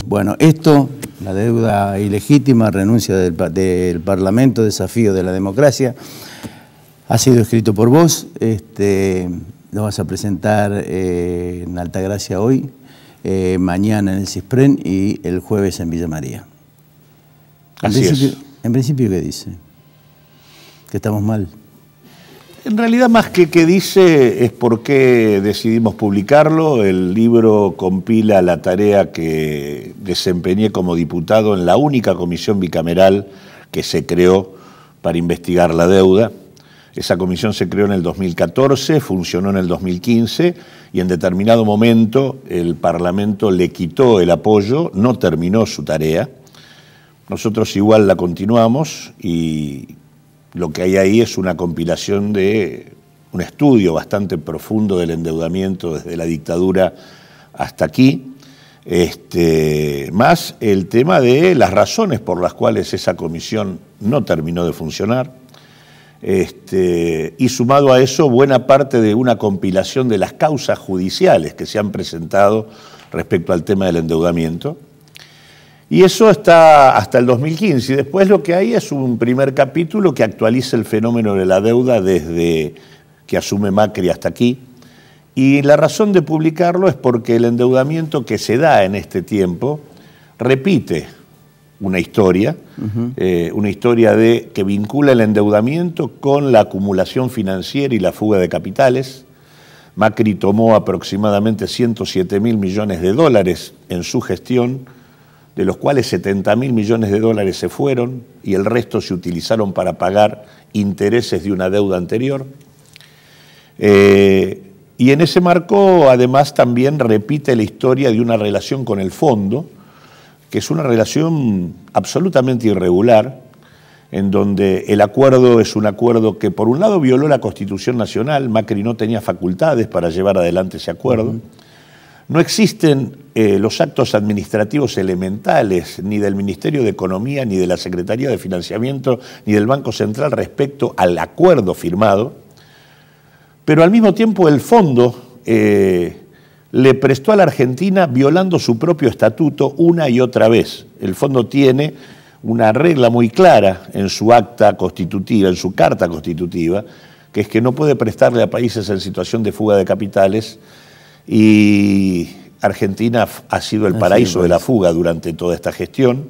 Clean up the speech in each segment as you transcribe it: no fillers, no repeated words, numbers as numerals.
Bueno, esto, la deuda ilegítima, renuncia del Parlamento, desafío de la democracia, ha sido escrito por vos, lo vas a presentar en Altagracia hoy, mañana en el CISPREN y el jueves en Villa María. Así es. En principio, ¿qué dice? ¿Que estamos mal? En realidad, más que qué dice, es por qué decidimos publicarlo. El libro compila la tarea que desempeñé como diputado en la única comisión bicameral que se creó para investigar la deuda. Esa comisión se creó en el 2014, funcionó en el 2015 y en determinado momento el Parlamento le quitó el apoyo, no terminó su tarea. Nosotros igual la continuamos y lo que hay ahí es una compilación de un estudio bastante profundo del endeudamiento desde la dictadura hasta aquí, más el tema de las razones por las cuales esa comisión no terminó de funcionar, y sumado a eso buena parte de una compilación de las causas judiciales que se han presentado respecto al tema del endeudamiento. Y eso está hasta el 2015. Y después lo que hay es un primer capítulo que actualiza el fenómeno de la deuda desde que asume Macri hasta aquí. Y la razón de publicarlo es porque el endeudamiento que se da en este tiempo repite una historia, que vincula el endeudamiento con la acumulación financiera y la fuga de capitales. Macri tomó aproximadamente 107.000 millones de dólares en su gestión, de los cuales 70.000 millones de dólares se fueron y el resto se utilizaron para pagar intereses de una deuda anterior. Y en ese marco, además, también repite la historia de una relación con el fondo, que es una relación absolutamente irregular, en donde el acuerdo es un acuerdo que, por un lado, violó la Constitución Nacional. Macri no tenía facultades para llevar adelante ese acuerdo. No existen los actos administrativos elementales ni del Ministerio de Economía, ni de la Secretaría de Financiamiento, ni del Banco Central respecto al acuerdo firmado, pero al mismo tiempo el fondo le prestó a la Argentina violando su propio estatuto una y otra vez. El fondo tiene una regla muy clara en su acta constitutiva, en su carta constitutiva, que es que no puede prestarle a países en situación de fuga de capitales, y Argentina ha sido el paraíso de la fuga durante toda esta gestión,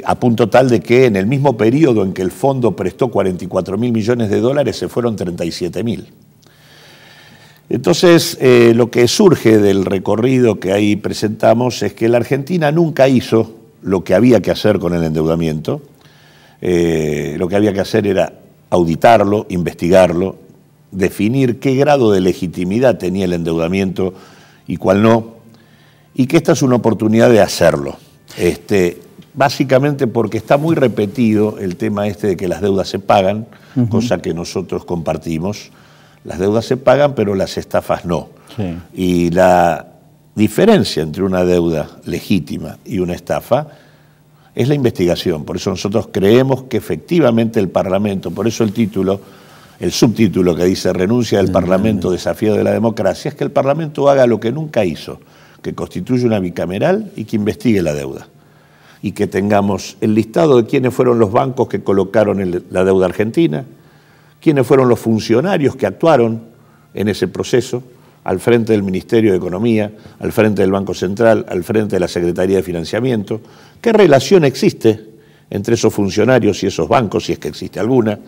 a punto tal de que en el mismo periodo en que el fondo prestó 44.000 millones de dólares, se fueron 37.000. Entonces, lo que surge del recorrido que ahí presentamos es que la Argentina nunca hizo lo que había que hacer con el endeudamiento. Lo que había que hacer era auditarlo, investigarlo, definir qué grado de legitimidad tenía el endeudamiento y cuál no, y que esta es una oportunidad de hacerlo. Básicamente porque está muy repetido el tema de que las deudas se pagan, cosa que nosotros compartimos. Las deudas se pagan, pero las estafas no. Sí. Y la diferencia entre una deuda legítima y una estafa es la investigación. Por eso nosotros creemos que efectivamente el Parlamento, por eso el título, el subtítulo que dice renuncia del Parlamento, desafío de la democracia, es que el Parlamento haga lo que nunca hizo, que constituya una bicameral y que investigue la deuda. Y que tengamos el listado de quiénes fueron los bancos que colocaron la deuda argentina, quiénes fueron los funcionarios que actuaron en ese proceso, al frente del Ministerio de Economía, al frente del Banco Central, al frente de la Secretaría de Financiamiento, qué relación existe entre esos funcionarios y esos bancos, si es que existe alguna,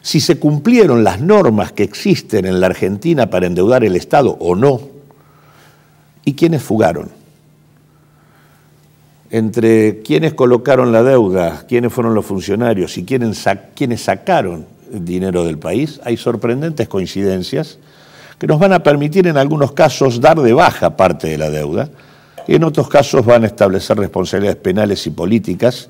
si se cumplieron las normas que existen en la Argentina para endeudar el Estado o no, y quiénes fugaron. Entre quienes colocaron la deuda, quiénes fueron los funcionarios y quienes sacaron dinero del país, hay sorprendentes coincidencias que nos van a permitir en algunos casos dar de baja parte de la deuda y en otros casos van a establecer responsabilidades penales y políticas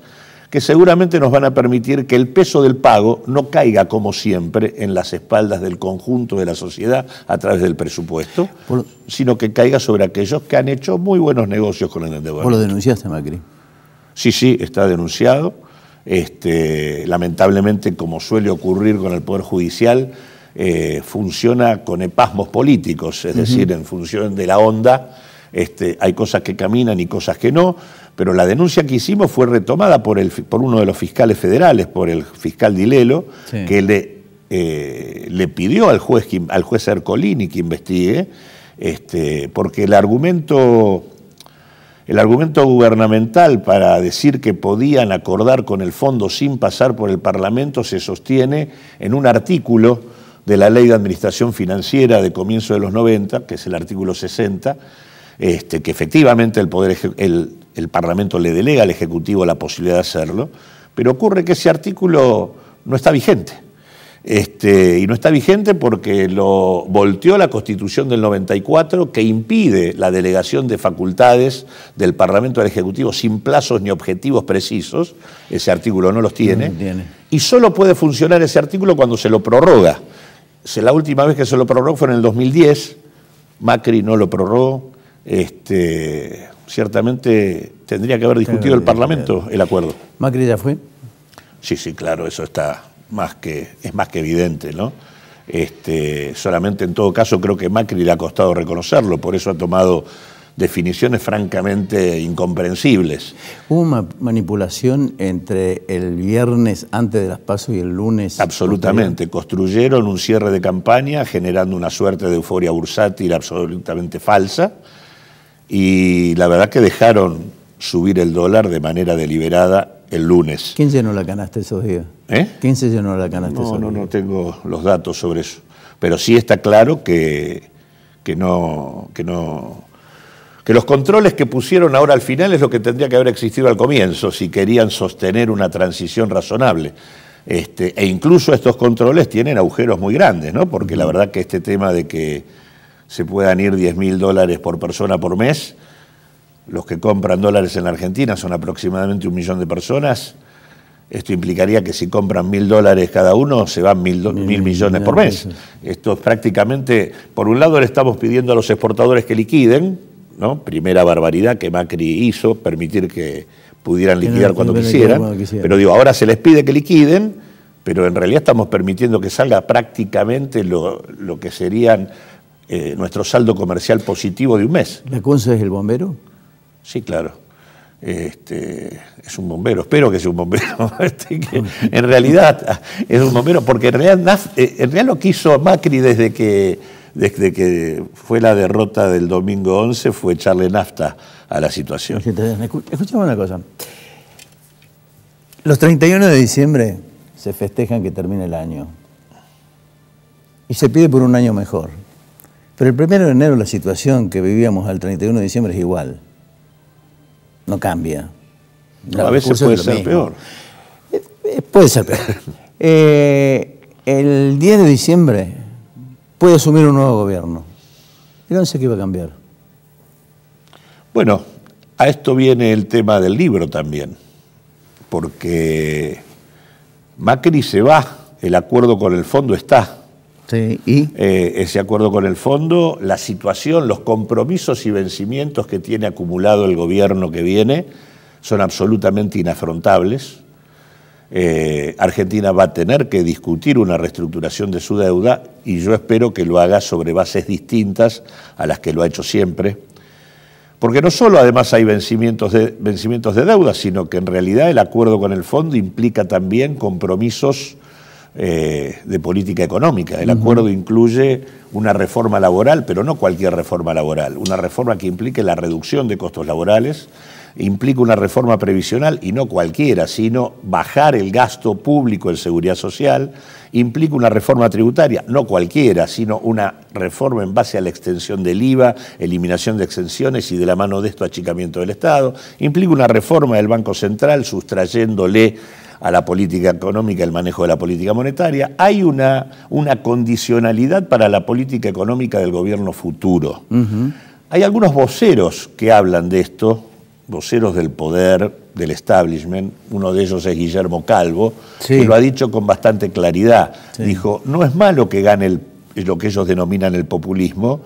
que seguramente nos van a permitir que el peso del pago no caiga como siempre en las espaldas del conjunto de la sociedad a través del presupuesto, sino que caiga sobre aquellos que han hecho muy buenos negocios con el endeudamiento. ¿Vos lo denunciaste, Macri? Sí, está denunciado. Lamentablemente, como suele ocurrir con el Poder Judicial, funciona con espasmos políticos, es decir, en función de la onda, hay cosas que caminan y cosas que no, pero la denuncia que hicimos fue retomada por uno de los fiscales federales, por el fiscal Dilelo, sí, que le pidió al juez Ercolini que investigue, porque el argumento gubernamental para decir que podían acordar con el fondo sin pasar por el Parlamento se sostiene en un artículo de la Ley de Administración Financiera de comienzo de los 90, que es el artículo 60, que efectivamente el Parlamento le delega al Ejecutivo la posibilidad de hacerlo, pero ocurre que ese artículo no está vigente. Y no está vigente porque lo volteó la Constitución del 94, que impide la delegación de facultades del Parlamento al Ejecutivo sin plazos ni objetivos precisos. Ese artículo no los tiene. Y solo puede funcionar ese artículo cuando se lo prorroga. La última vez que se lo prorrogó fue en el 2010, Macri no lo prorrogó. Ciertamente tendría que haber discutido el Parlamento el acuerdo. ¿Macri ya fue? Sí, claro, eso está es más que evidente, ¿no? Solamente en todo caso creo que Macri le ha costado reconocerlo, por eso ha tomado definiciones francamente incomprensibles. ¿Hubo una manipulación entre el viernes antes de las PASO y el lunes? Absolutamente. Construyeron un cierre de campaña generando una suerte de euforia bursátil absolutamente falsa y la verdad que dejaron subir el dólar de manera deliberada el lunes. ¿Quién llenó la canasta esos días? ¿Quién se llenó la canasta esos días? No tengo los datos sobre eso. Pero sí está claro que los controles que pusieron ahora al final es lo que tendría que haber existido al comienzo, si querían sostener una transición razonable. E incluso estos controles tienen agujeros muy grandes, ¿no? Porque la verdad que este tema de que se puedan ir $10.000 por persona por mes, los que compran dólares en la Argentina son aproximadamente 1 millón de personas. Esto implicaría que si compran $1.000 cada uno, se van mil millones por mes. Esto es prácticamente, por un lado le estamos pidiendo a los exportadores que liquiden, ¿no? Primera barbaridad que Macri hizo, permitir que pudieran liquidar cuando quisieran. Pero digo, ahora se les pide que liquiden, pero en realidad estamos permitiendo que salga prácticamente lo que serían nuestro saldo comercial positivo de un mes. ¿La CUNSA es el bombero? Sí, claro. Es un bombero, espero que sea un bombero. En realidad es un bombero, porque en realidad lo que hizo Macri desde que fue la derrota del domingo 11 fue echarle nafta a la situación. Escuchame una cosa. Los 31 de diciembre se festejan que termine el año. Y se pide por un año mejor. Pero el 1 de enero la situación que vivíamos al 31 de diciembre es igual. No cambia. A veces puede ser peor. Puede ser peor. El 10 de diciembre puede asumir un nuevo gobierno. ¿Y no sé qué va a cambiar? Bueno, a esto viene el tema del libro también. Porque Macri se va, el acuerdo con el fondo está. Sí, ¿y? Ese acuerdo con el fondo, la situación, los compromisos y vencimientos que tiene acumulado el gobierno que viene son absolutamente inafrontables. Argentina va a tener que discutir una reestructuración de su deuda y yo espero que lo haga sobre bases distintas a las que lo ha hecho siempre. Porque no solo además hay vencimientos de deuda, sino que en realidad el acuerdo con el fondo implica también compromisos de política económica. El acuerdo incluye una reforma laboral, pero no cualquier reforma laboral, una reforma que implique la reducción de costos laborales, implica una reforma previsional, y no cualquiera, sino bajar el gasto público en seguridad social, implica una reforma tributaria, no cualquiera, sino una reforma en base a la extensión del IVA, eliminación de exenciones y de la mano de esto achicamiento del Estado, implica una reforma del Banco Central sustrayéndole a la política económica el manejo de la política monetaria. Hay una condicionalidad para la política económica del gobierno futuro. Hay algunos voceros que hablan de esto, voceros del poder, del establishment, uno de ellos es Guillermo Calvo, que lo ha dicho con bastante claridad. Dijo, no es malo que gane lo que ellos denominan el populismo,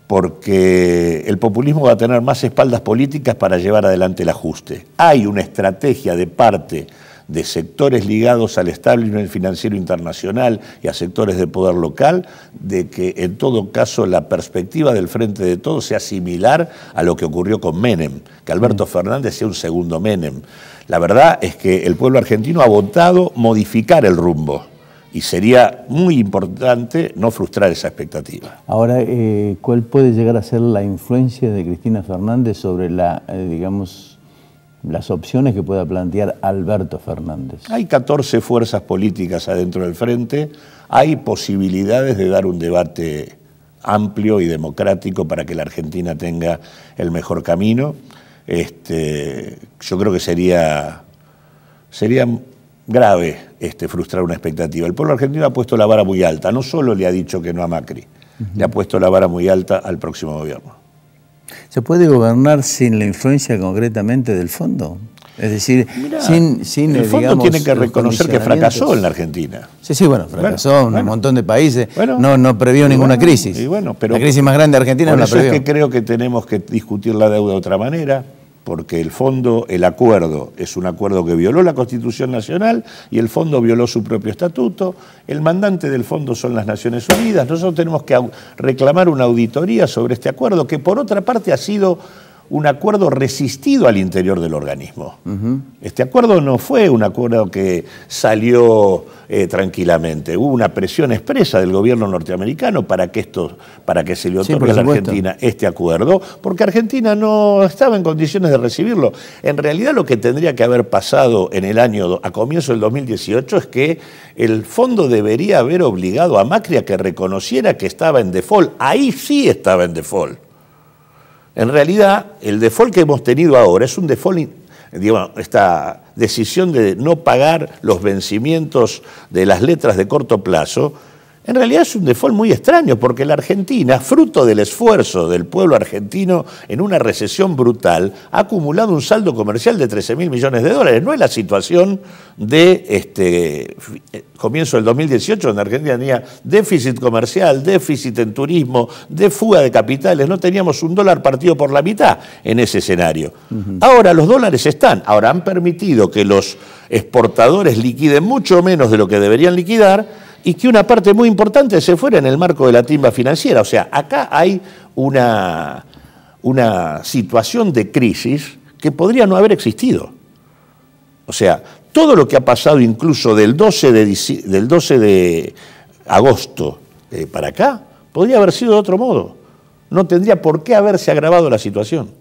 porque el populismo va a tener más espaldas políticas para llevar adelante el ajuste. Hay una estrategia de parte de sectores ligados al establishment financiero internacional y a sectores de poder local, de que en todo caso la perspectiva del Frente de Todos sea similar a lo que ocurrió con Menem, que Alberto Fernández sea un segundo Menem. La verdad es que el pueblo argentino ha votado modificar el rumbo y sería muy importante no frustrar esa expectativa. Ahora, ¿cuál puede llegar a ser la influencia de Cristina Fernández sobre digamos, las opciones que pueda plantear Alberto Fernández? Hay 14 fuerzas políticas adentro del Frente, hay posibilidades de dar un debate amplio y democrático para que la Argentina tenga el mejor camino. Yo creo que sería grave frustrar una expectativa. El pueblo argentino ha puesto la vara muy alta, no solo le ha dicho que no a Macri, le ha puesto la vara muy alta al próximo gobierno. ¿Se puede gobernar sin la influencia concretamente del fondo? Es decir, Mirá, sin el fondo digamos, tiene que reconocer que fracasó en la Argentina. Sí, bueno, fracasó en un montón de países, no previó ninguna crisis. Pero la crisis más grande de Argentina no la previó. Por eso es que creo que tenemos que discutir la deuda de otra manera, porque el fondo, el acuerdo, es un acuerdo que violó la Constitución Nacional y el fondo violó su propio estatuto. El mandante del fondo son las Naciones Unidas. Nosotros tenemos que reclamar una auditoría sobre este acuerdo, que por otra parte ha sido un acuerdo resistido al interior del organismo. Este acuerdo no fue un acuerdo que salió tranquilamente. Hubo una presión expresa del gobierno norteamericano para que se le otorgue a la Argentina este acuerdo, porque Argentina no estaba en condiciones de recibirlo. En realidad lo que tendría que haber pasado a comienzo del 2018 es que el fondo debería haber obligado a Macri a que reconociera que estaba en default. Ahí sí estaba en default. En realidad, el default que hemos tenido ahora es un default, digamos, esta decisión de no pagar los vencimientos de las letras de corto plazo, en realidad es un default muy extraño, porque la Argentina, fruto del esfuerzo del pueblo argentino en una recesión brutal, ha acumulado un saldo comercial de 13.000 millones de dólares. No es la situación de comienzo del 2018, donde Argentina tenía déficit comercial, déficit en turismo, de fuga de capitales. No teníamos un dólar partido por la mitad en ese escenario. Ahora los dólares están. Ahora han permitido que los exportadores liquiden mucho menos de lo que deberían liquidar, y que una parte muy importante se fuera en el marco de la timba financiera. O sea, acá hay una situación de crisis que podría no haber existido. O sea, todo lo que ha pasado incluso del 12 de agosto para acá, podría haber sido de otro modo. No tendría por qué haberse agravado la situación.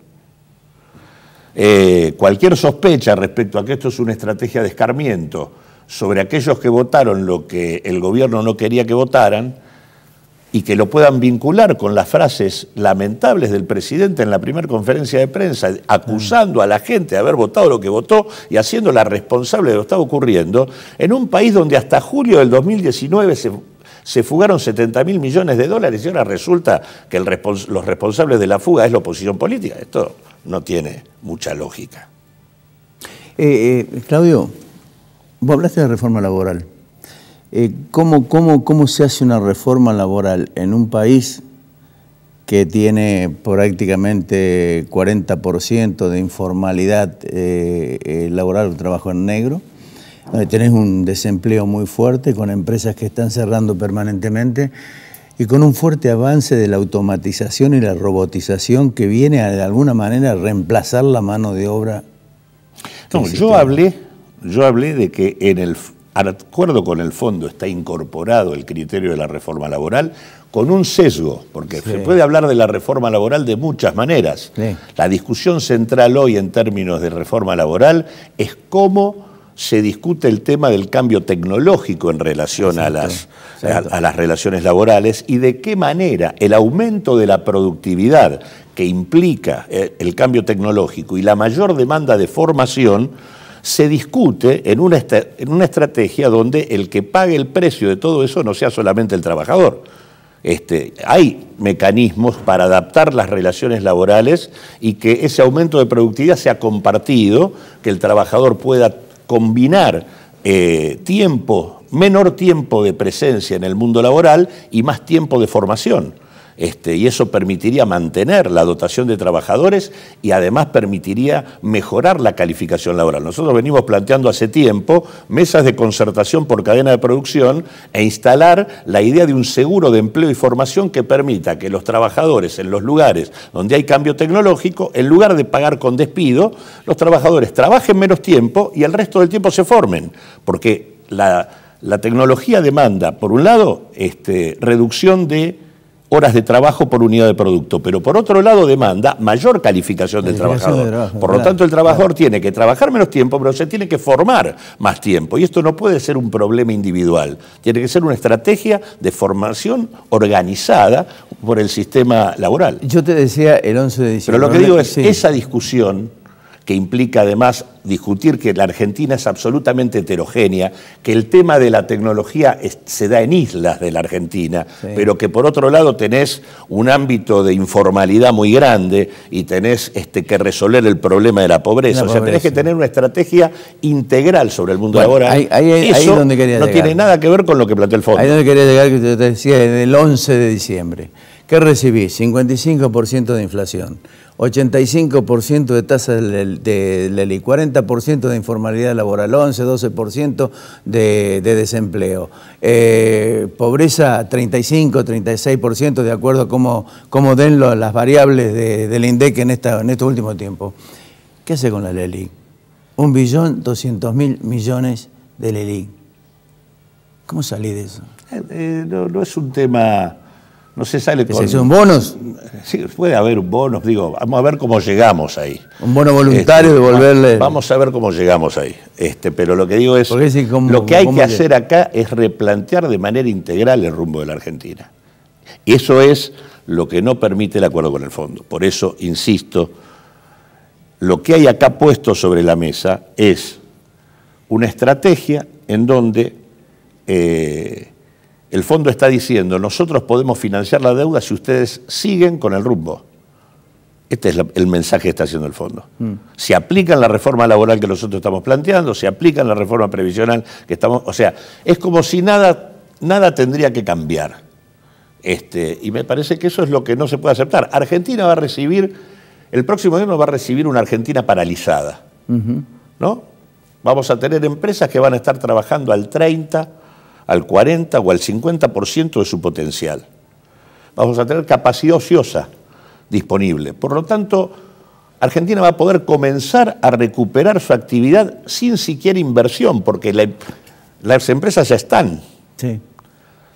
Cualquier sospecha respecto a que esto es una estrategia de escarmiento sobre aquellos que votaron lo que el gobierno no quería que votaran y que lo puedan vincular con las frases lamentables del presidente en la primera conferencia de prensa, acusando a la gente de haber votado lo que votó y haciéndola responsable de lo que estaba ocurriendo, en un país donde hasta julio del 2019 se fugaron 70.000 millones de dólares y ahora resulta que los responsables de la fuga es la oposición política. Esto no tiene mucha lógica. Claudio, vos hablaste de reforma laboral. ¿Cómo se hace una reforma laboral en un país que tiene prácticamente 40% de informalidad laboral, trabajo en negro? Donde tenés un desempleo muy fuerte, con empresas que están cerrando permanentemente y con un fuerte avance de la automatización y la robotización que viene de alguna manera a reemplazar la mano de obra. No, yo hablé de que en el acuerdo con el fondo está incorporado el criterio de la reforma laboral con un sesgo, porque se puede hablar de la reforma laboral de muchas maneras. La discusión central hoy en términos de reforma laboral es cómo se discute el tema del cambio tecnológico en relación a las relaciones laborales y de qué manera el aumento de la productividad que implica el cambio tecnológico y la mayor demanda de formación se discute en una estrategia donde el que pague el precio de todo eso no sea solamente el trabajador. Hay mecanismos para adaptar las relaciones laborales y que ese aumento de productividad sea compartido, que el trabajador pueda combinar menor tiempo de presencia en el mundo laboral y más tiempo de formación. y eso permitiría mantener la dotación de trabajadores y además permitiría mejorar la calificación laboral. Nosotros venimos planteando hace tiempo mesas de concertación por cadena de producción e instalar la idea de un seguro de empleo y formación que permita que los trabajadores en los lugares donde hay cambio tecnológico, en lugar de pagar con despido, los trabajadores trabajen menos tiempo y el resto del tiempo se formen, porque la tecnología demanda, por un lado, reducción de horas de trabajo por unidad de producto, pero por otro lado demanda mayor calificación del trabajador. Por lo tanto, el trabajador tiene que trabajar menos tiempo, pero se tiene que formar más tiempo. Y esto no puede ser un problema individual, tiene que ser una estrategia de formación organizada por el sistema laboral. Yo te decía el 11 de diciembre. Pero lo que digo es, esa discusión que implica además discutir que la Argentina es absolutamente heterogénea, que el tema de la tecnología se da en islas de la Argentina, pero que por otro lado tenés un ámbito de informalidad muy grande y tenés que resolver el problema de la pobreza. O sea, tenés que tener una estrategia integral sobre el mundo laboral. Ahí donde quería llegar. Tiene nada que ver con lo que plantea el fondo. Ahí donde quería llegar, que te decía, el 11 de diciembre. ¿Qué recibí? 55% de inflación, 85% de tasa de LELIQ, 40% de informalidad laboral, 11-12% de desempleo, pobreza 35-36% de acuerdo a cómo den las variables del INDEC en este último tiempo. ¿Qué hace con la LELIQ? 1.200.000 millones de LELIQ. ¿Cómo salí de eso? No es un tema... No se sale con... ¿Son bonos? Sí, puede haber un bono, digo, vamos a ver cómo llegamos ahí. Un bono voluntario devolverle... Vamos a ver cómo llegamos ahí. Pero lo que digo es, lo que hay que hacer acá es replantear de manera integral el rumbo de la Argentina. Y eso es lo que no permite el acuerdo con el fondo. Por eso, insisto, lo que hay acá puesto sobre la mesa es una estrategia en donde... el fondo está diciendo, nosotros podemos financiar la deuda si ustedes siguen con el rumbo. Este es el mensaje que está haciendo el fondo. Se aplican la reforma laboral que nosotros estamos planteando, se aplican la reforma previsional que estamos... O sea, es como si nada tendría que cambiar. Y me parece que eso es lo que no se puede aceptar. Argentina va a recibir, el próximo gobierno va a recibir una Argentina paralizada. ¿No? Vamos a tener empresas que van a estar trabajando al 30%, al 40 o al 50% de su potencial. Vamos a tener capacidad ociosa disponible. Por lo tanto, Argentina va a poder comenzar a recuperar su actividad sin siquiera inversión, porque las empresas ya están. Sí.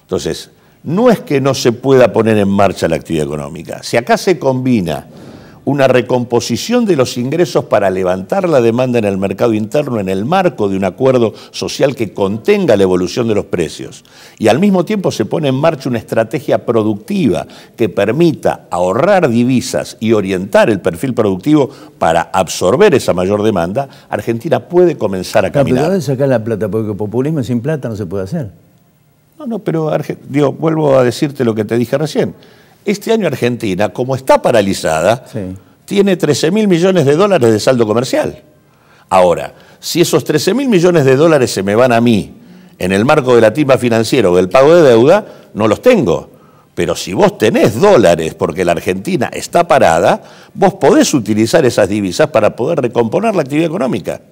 Entonces, no es que no se pueda poner en marcha la actividad económica. Si acá se combina una recomposición de los ingresos para levantar la demanda en el mercado interno en el marco de un acuerdo social que contenga la evolución de los precios y al mismo tiempo se pone en marcha una estrategia productiva que permita ahorrar divisas y orientar el perfil productivo para absorber esa mayor demanda, Argentina puede comenzar a caminar. ¿Pero dónde sacar la plata? Porque populismo sin plata no se puede hacer. No, pero vuelvo a decirte lo que te dije recién. Este año Argentina, como está paralizada, tiene 13.000 millones de dólares de saldo comercial. Ahora, si esos 13.000 millones de dólares se me van a mí en el marco de la timba financiera o del pago de deuda, no los tengo. Pero si vos tenés dólares porque la Argentina está parada, vos podés utilizar esas divisas para poder recomponer la actividad económica.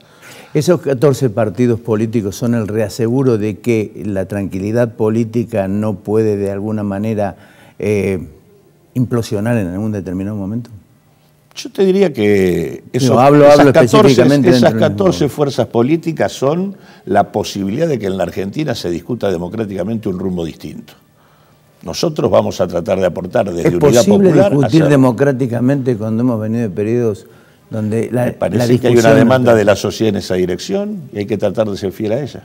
¿Esos 14 partidos políticos son el reaseguro de que la tranquilidad política no puede de alguna manera implosionar en algún determinado momento? Yo te diría que esas 14 fuerzas políticas son la posibilidad de que en la Argentina se discuta democráticamente un rumbo distinto. Nosotros vamos a tratar de aportar desde Unidad Popular... ¿Es posible discutir democráticamente cuando hemos venido de periodos donde me parece que hay una demanda de la sociedad en esa dirección y hay que tratar de ser fiel a ella?